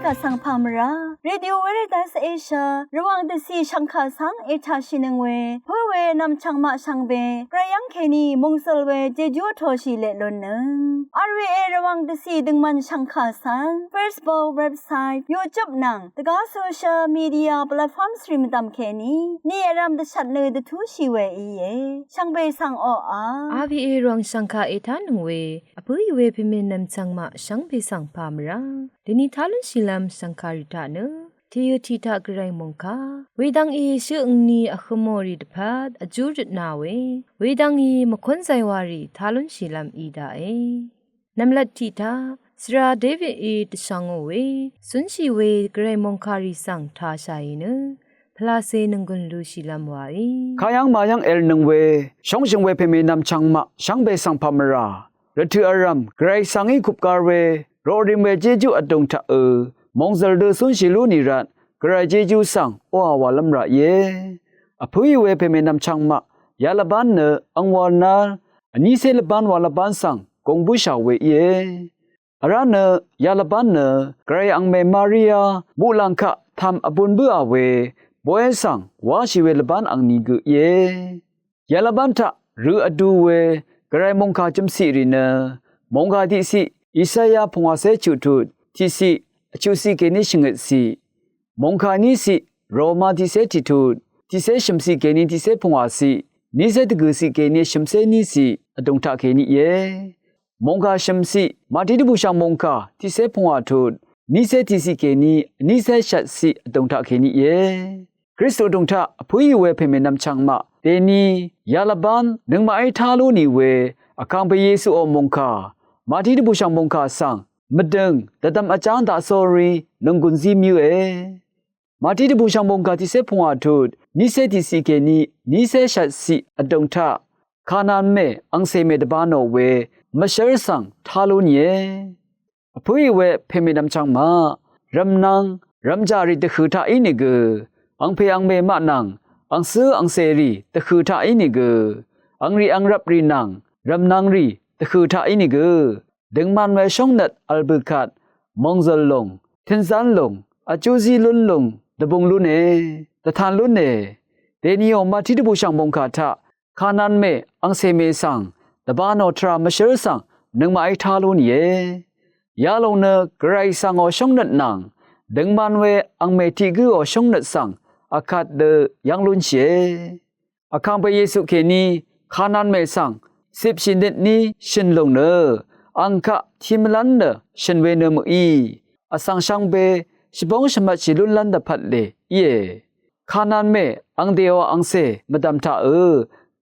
กะสังพามราเรดิโอเวเรตัสเอเชียระวังเดซีชังคาสังเอชาชินึงเวเพื่อเวนำชังมาชังเบกระยังเคนีมงสลเวเจจูโทชิเลลนนึงอาร์วีเอระวังเดซีดึงมันชังคาสัง Facebook เว็บไซต์ YouTube นังตะกาโซเชียลมีเดียแพลตฟอร์มสตรีมตามเคนีนี่รำเดชัดเลยเดทูชีเวอีเยชังเบสังออาร์วีเอรองชังคาเอทานึงเวอปุยเวพิเมนำชังมาชังเบสังพามราดินิทาลุชิลัมสังคาริตาเนทียทีตากรายมงคาเวดังอีชื่อนีอคโมริดพัดอจูรินาเวเวดังอีมควนไซวารีทาลุชิลัมอีดาเอนำลัดทีตาสราเดวิดอีตชังเวสุนชีเวกรายมงคาริสังทาชัยเนพลาเซนึงกุนลูชิลัมวาขายังมายังเอลนึงเวชงชิงเวเพเมนำชังมาชังเบสังพามราระทืออารัมกรายสังอีคุปการเวโรดิเมเจจูอดงทะมองซลเดสุนชิลูนิรัตกระเจจูสังโออาวาลัมระเยอภุยเวเพเมนำชังมายาลบันเนอังวานาอันนี้เซลบันวาลบันสังกงบุชาเวเยอาราเนยาลบันเนกระยังเมมาริยาบุลังคะทำอบุญเบื่อเวบวยสังวาชิเวลบันอังนิกเยยาลบันทะหรืออดูเวกระมงคาจุมสิริเนมงคาที่สิอิสยาพงวาเซจุตุที่สิชูสิเกนิชิงสิมงคานิสิโรมาที่เซติตุที่เซชิมสิเกนิที่เซพงวาสินิเซตกุสิเกนิชิมเซนิสิอดงทะเกนิเยมงคาชิมสิมาติดบุชังมงคาที่เซพงวาตุนิเซติสิเกนินิเซชัดสิอดงทะเกนิเยคริสต์อดงทะพุยเวเพเมนำชังมาเตนียาลบันนึงมาไอทาลูนีเวอคังเปเยซูอมงคามาติดบุชังมงคาสังมดึงแต่ตำอาจารย์ตาโซรีนงกุนซีมิวมาที่บูชาบงกาที่เสพงอาทุดนิเซติสิเกนีนิเซชัดสิอดงทะคานานเมอังเซเมดบานโอเวมเชอร์สังทาลุนเยอพุยเวเพเมดัมจังมารำนังรำจาริตคือทาอินิกอังเพอังเมมะนังอังซื้ออังเซรีตคือทาอินิกอังรีอังรับรีนังรำนังรีตคือทาอินิกดึงมันไว้ช่องนัดอัลบุคัดมองซลลงเทนซันลงอาจูซีลุนลงตะบงลุนเอตะทานลุนเอเดนิโอมาที่ตะบูชังบงคาทะคานันเมอังเซเมสังตะบานอทรามเชอร์สังนึงมาไอทาลุนเยยาลงเนกไรสังอช่องนัดนังดึงมันไว้อังเมติกืออช่องนัดสังอาคัดเดยังลุนเชอาคังไปเยซูเคนีคานันเมสังสิบชินเดนี้ชินลงเนอังคะทิมลันเดฉันเวนมอีอสังชังเบชิบงชมัดชิลุนลันเดพัดเลเยขานานเมอังเดียวอังเซมดำท่า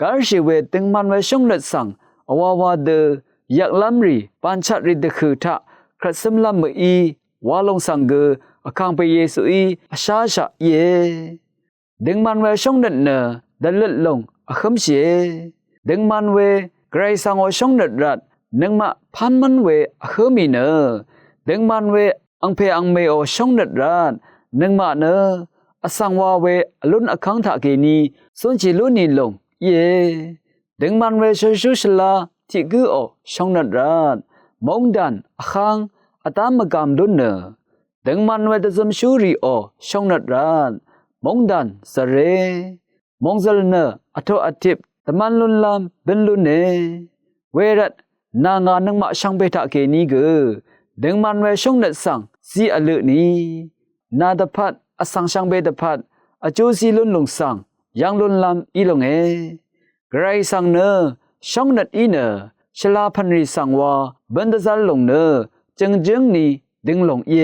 การชีเวตึงมันไว้ช่องนัดสังอวาวาเดยักลัมรีปัญชัดริดคือทะครัดสมลัมอีวาลงสังเกอคังไปเยซูอีอาชาชะเยดึงมันไว้ช่องนัดเนดัลลลงอคมเชดึงมันไว้ไกรสังอช่องนัดรัดนึงมาพันมันเวอเฮมีเนดึงมันเวอังเพอังเมโอช่องนัดรานนึงมาเนอสังวาเวลุนอคังทะเกนีสุนจิลุนีลงเยดึงมันเวชูชลาที่กือโอช่องนัดรานมองดันอคังอตามกามดุนเนดึงมันเวตะซุมชูรีโอช่องนัดรานมองดันสเรมองซลเนอโทอทิบตะมันลุนลามเป็นลุนเนเวรัตนางานึงมาช่างเบทะเกนีกดึงมันไว้ช่องนัดสังซีอลุนีนาดพัดอสังช่างเบดพัดอจูซีลุนลงสังยังลุนลำอีลงไกรสังเนช่องนัดอีเนชลาพันรีสังวาบันดาซัลลงเนจึงนีดึงลงเย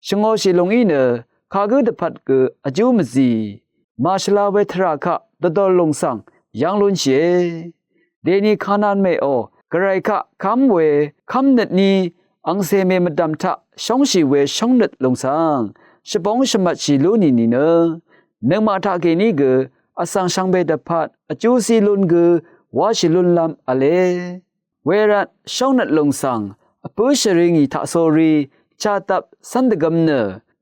ชงโอชิลงอีเนคากุดพัดกอจูมซีมาชลาเวทราคะดดอลงสังยังลุนเชเดนีขานานเมโอกระไรคะคำเวคำนัดนี้อังเซเมมดำทะช่องชีเวช่องนัดลงสังชบงชมัดชิลุนีนี่เนนึงมาทะเกนีกอสังช่างเบดพัดอจูซีลุนกวาชิลุนลำอเลเวรัตช่องนัดลงสังอปุชริงีทะโซรีชาตับสันดกัมเน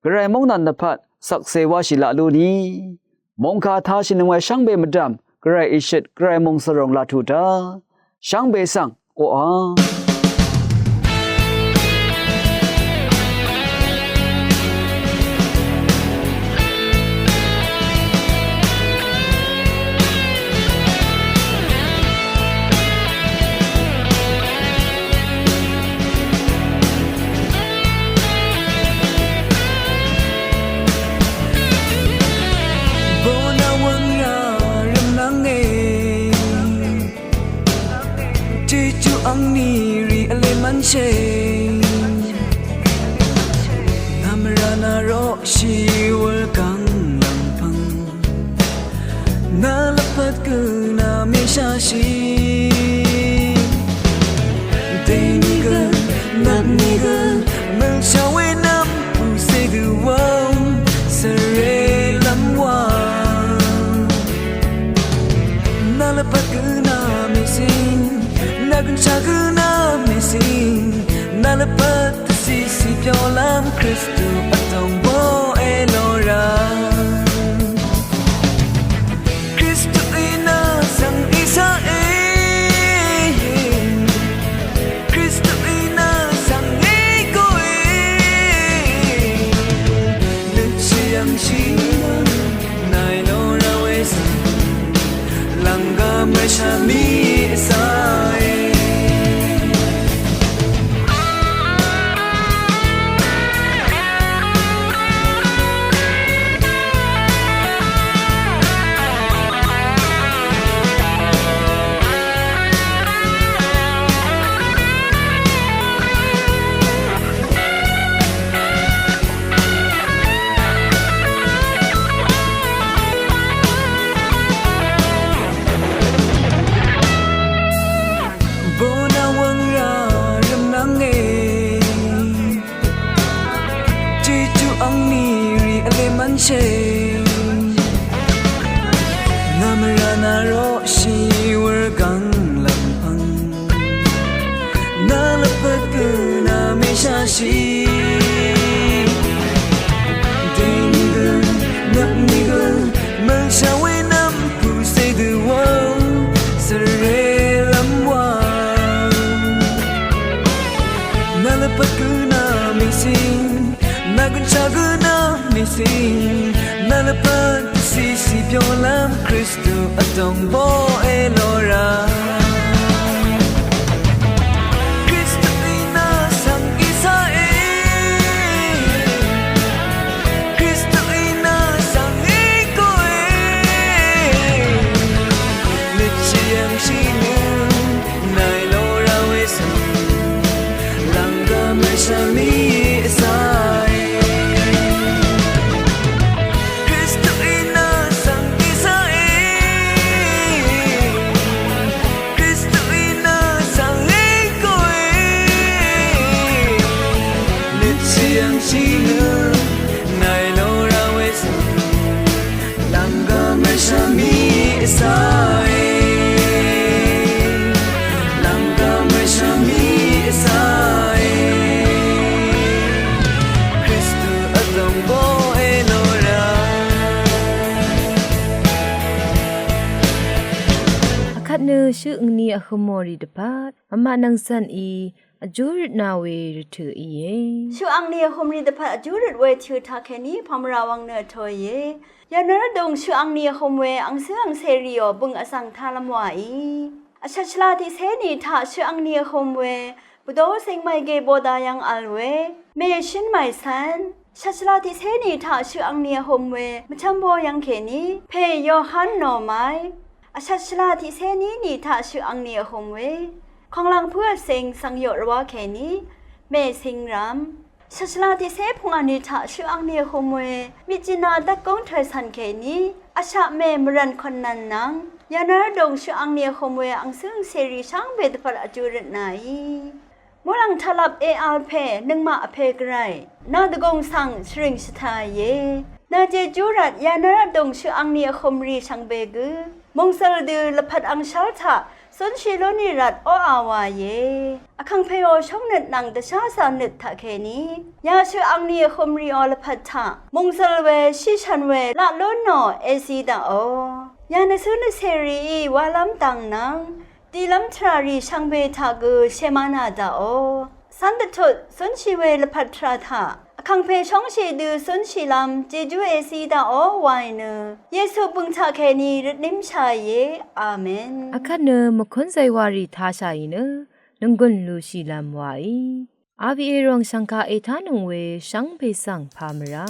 กระไรมงนันดพัดสักเซวาชิลาลูนีมงคาทาชินงไวช่างเบมดำกระไรอิชิตกระไรมงสรงลาทุดาช่างเบสังโออา ရှိဝကန်လမ်ဖန်နာလပတ်ကနာမေရှာရှိတေနီကနတ်နီကမန်ရှဝေနမ်ပူစေဒူဝမ်စရေလမ်ဝါနာလပတ်ကနာမေစင်နာကန်ချာကနာမေစင်နာလပတ်စီစီပြောလမ်ခရစ်တုအတောင်ဘောအေလိုရာခရစ်တုအီနာဆန်အီစာအေခရစ်တုအီနာဆန်အေကိုအေလက်ချီယမ်ရှိနိုင်လိုရာဝေးစလန်ဂါမရှာမီစာနာမရနာရောရှိဝကန်လမ်ဖန်နာလပတ်ကနာမေရှာရှိဒေနီကနတ်နီကမန်ရှာဝေနမ်ပူစေဒူဝမ်စရေလမ်ဝါနာလပတ်ကနာမေစင်နာကန်ချာကနာမေစင်နာလပတ်စီစီပြောလမ်ခရစ်တုအတောင်ဘောအေလိုရာခရစ်တုအီနာဆန်အီစာအေခရစ်တုအီနာဆန်အေကိုအေလက်ချီယမ်ရှိနေနိုင်လိုရာဝေးစလန်ဂါမရှာမီစာชื่อนี้อขโมรีดบาดมะนังสันอีอจูรินาเวรถืออีเยชื่ออังเนียคมรีดพัดอจูริเวชื่อทาแคนี้พามราวังเนทอยเยยานรดงชื่ออังเนียคมเวอังเสืองเซริโอบึงอสังทาลมวาอีอชัชลาที่เสนีทาชื่ออังเนียคมเวบุโดเซงไมเกโบดายังอัลเวเมชินไมซันชัชลาที่เสนีทาชื่ออังเนียคมเวมชัมโบยังเขนี้เพยโยฮันโนไมอาชัชลาที่เซนี้นี่ถ้าชื่ออังเนียคงเวของลังเพื่อเซงสังโยรวะแค่นี้เมสิงรำชัชลาที่เซพงอันนี้ถ้าชื่ออังเนียคงเวมิจินาตะกงเทสันแค่นี้อาชาเมมรันคนนั้นนังยานาดงชื่ออังเนียคงเวอังซึ่งเสรีช่างเบตพัดอจูรนายมลังทลับเออาเพนึงมาอเพกไรนาตะกงสังชริงสทายเยนาเจจูรัดยานาดงชื่ออังเนียคมรีช่างเบกือมงสลดือละพัดอังชาลทะสนชิโลนิรัดโออาวาเยอคังเพโอช่องเน็ตนังตะชาสานิดทะเคนี้ยาชื่ออังเนียคมรีออละพัดทะมงสลเวชิชันเวละโลนอเอซีดาโอยานะซุนเซรีวาลัมตังนังตีลัมทรารีช่างเบทากือเชมานาดาโอสันตทุสนชิเวละพัดทราทะคังเพช่องชีดือสุนชีลำเจจูเอซีดาโอวายเนเยซูปุงชาแคนีรดนิมชายเยอาเมนอะคันเนมคุนไซวารีทาชายเนนงกุนลูชีลำวายอาบีเอรองสังคาเอทานงเวชังเปสังพามรา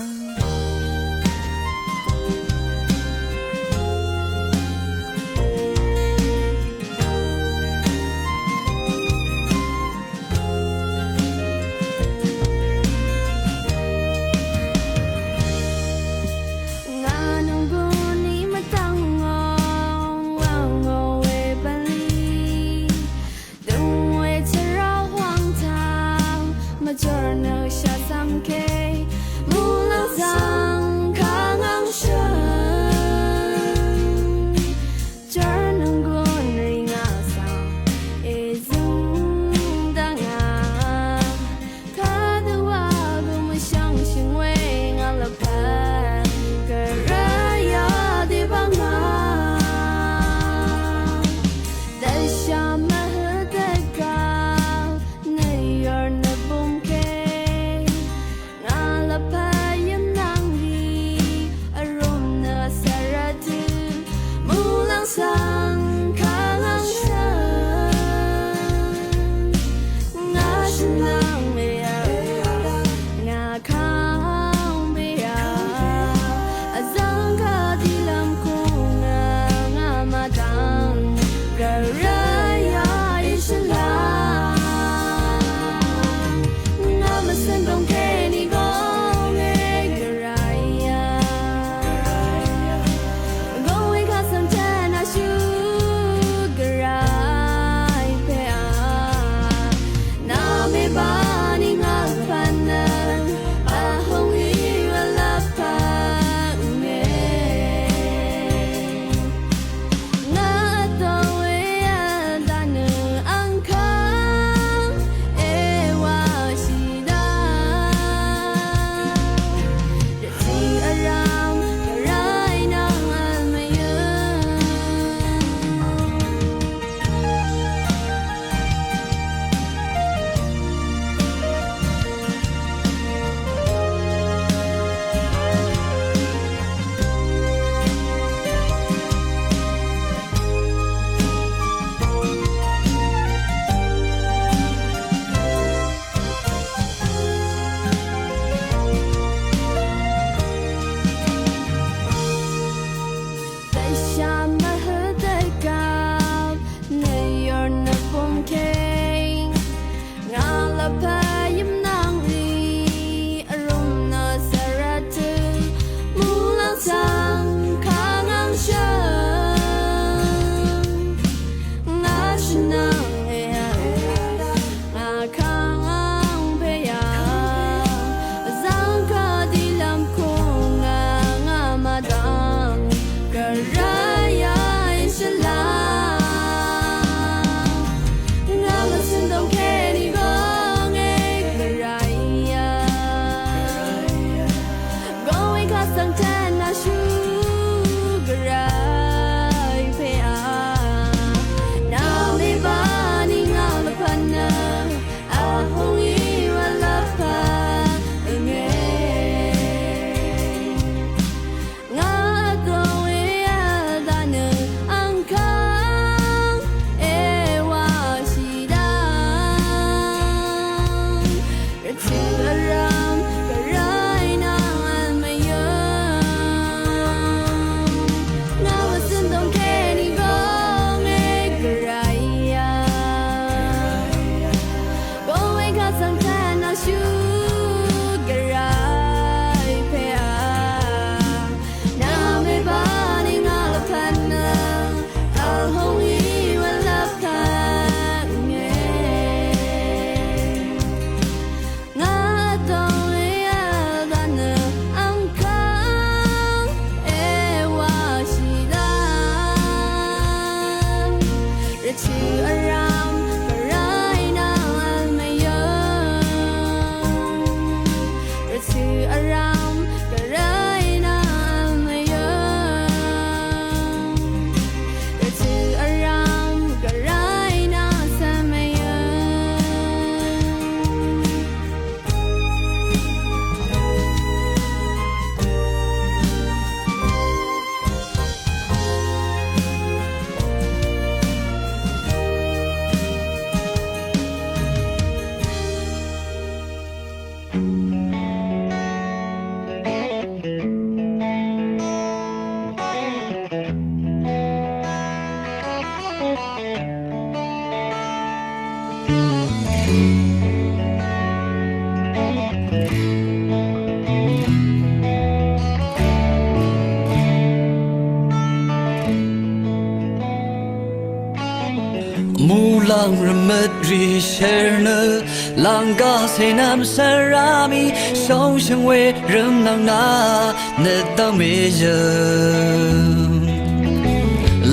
Mulang remetri sherne langa senam sarami song sheng we rem nang na ne dang me je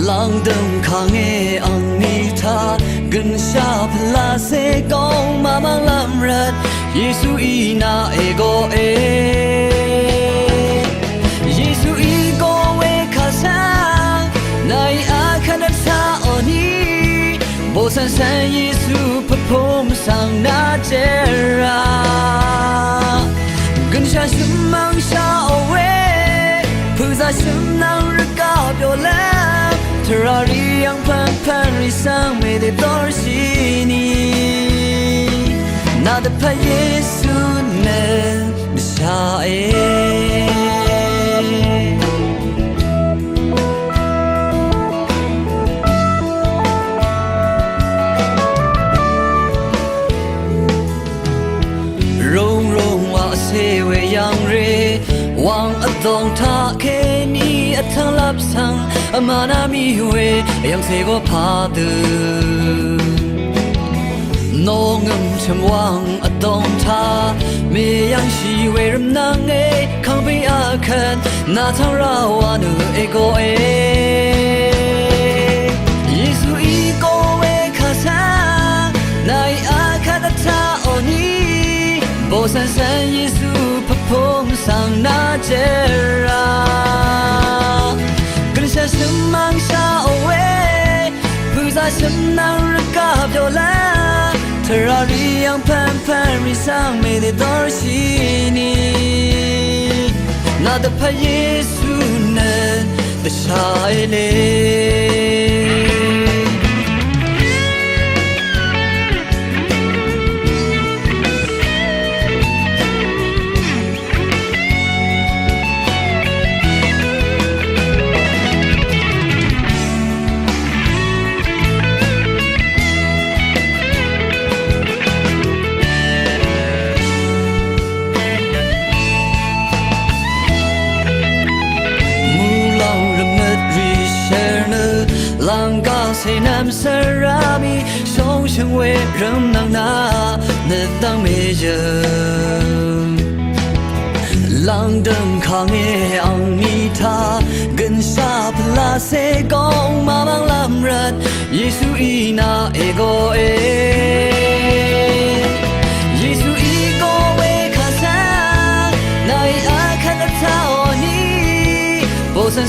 lang dang khang e ang ni tha gan sha phla se kong ma mang lam rat yesu i na e go e yesu i go we kha sa nai a khan sa oni Bo san san Yesu perform sang na jera Gan sha shum mang sha away Pu za shum nang rika pyo lam Terari yang pan pan ri sang me de dor shi ni Na de pa Yesu ne Sha Wang adong ta ke ni athang lap sang amana mi we yang se go pha de no ngam cham wang adong ta me yang shi we ram nang e khang pi a khan na thang ra wa nu e go e Yesu i go we kha sa nai a kha da ta oni bo san san Yesu phong sang na jera Grisha semang sha awe Puza semang raka viola Terari yang pan pan ri sang me de dor shini Na da pa Yesu nan da shaile Say nam sarami song sheng we ram nang na ne dang me je lang dang khang e ang ni tha gan sa pla se gong ma bang lam rat Yesu i na e go e Yesu i go we kha sa nai a kha ta oni bo san